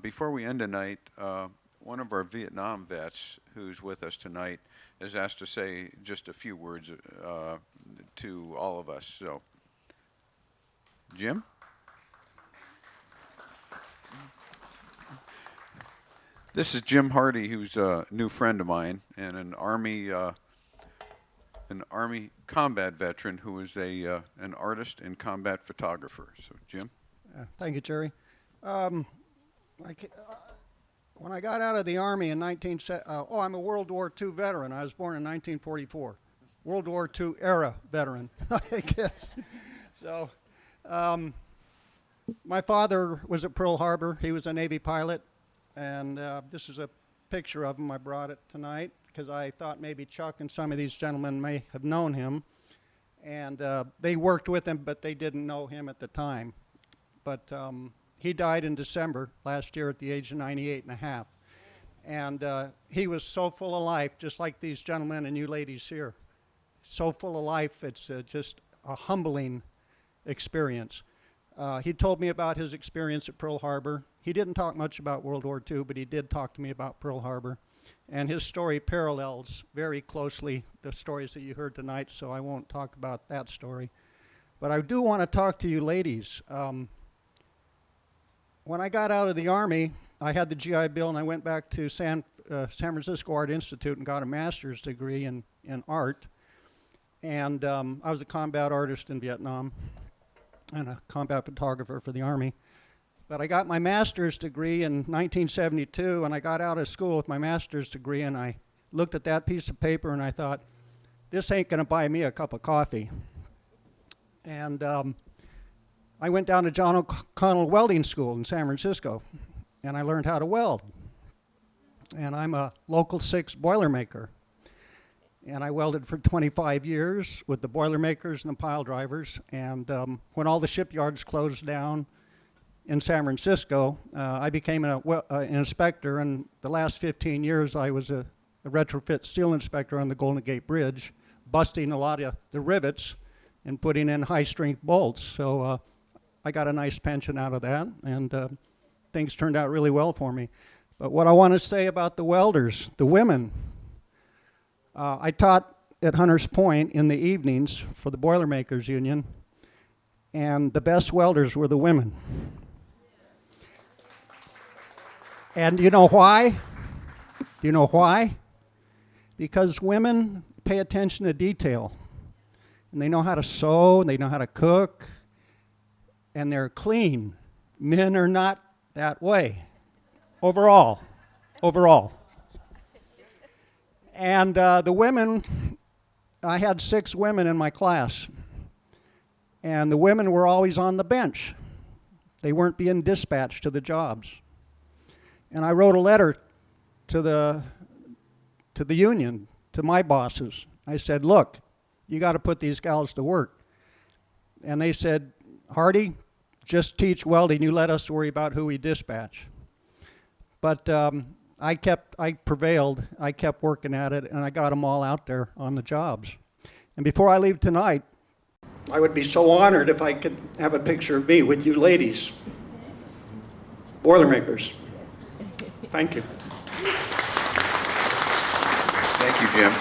Before we end tonight, one of our Vietnam vets who's with us tonight is asked to say just a few words to all of us. So, Jim? This is Jim Hardy, who's a new friend of mine and an Army combat veteran who is an artist and combat photographer. So, Jim? Thank you, Jerry. When I got out of the Army in I'm a World War II veteran. I was born in 1944. World War II era veteran, I guess. So, my father was at Pearl Harbor. He was a Navy pilot, and this is a picture of him. I brought it tonight because I thought maybe Chuck and some of these gentlemen may have known him. And they worked with him, but they didn't know him at the time. But he died in December last year at the age of 98 and a half. And he was so full of life, just like these gentlemen and you ladies here. So full of life, it's just a humbling experience. He told me about his experience at Pearl Harbor. He didn't talk much about World War II, but he did talk to me about Pearl Harbor. And his story parallels very closely the stories that you heard tonight, so I won't talk about that story. But I do want to talk to you ladies. When I got out of the Army, I had the GI Bill, and I went back to San Francisco Art Institute and got a master's degree in art. And I was a combat artist in Vietnam and a combat photographer for the Army. But I got my master's degree in 1972, and I got out of school with my master's degree, and I looked at that piece of paper, and I thought, this ain't going to buy me a cup of coffee. And I went down to John O'Connell Welding School in San Francisco, and I learned how to weld. And I'm a Local 6 Boilermaker. And I welded for 25 years with the Boilermakers and the pile drivers. And when all the shipyards closed down in San Francisco, I became an inspector. And the last 15 years, I was a retrofit steel inspector on the Golden Gate Bridge, busting a lot of the rivets and putting in high-strength bolts. So I got a nice pension out of that, and things turned out really well for me. But what I want to say about the welders, the women, I taught at Hunters Point in the evenings for the Boilermakers Union, and the best welders were the women. And you know why? Do you know why? Because women pay attention to detail, and they know how to sew, and they know how to cook, and they're clean. Men are not that way, overall. And the women, I had 6 women in my class, and the women were always on the bench. They weren't being dispatched to the jobs. And I wrote a letter to the union, to my bosses. I said, look, you got to put these gals to work. And they said, Hardy, just teach welding. You let us worry about who we dispatch. But I prevailed. I kept working at it, and I got them all out there on the jobs. And before I leave tonight, I would be so honored if I could have a picture of me with you ladies. Boilermakers. Thank you. Thank you, Jim.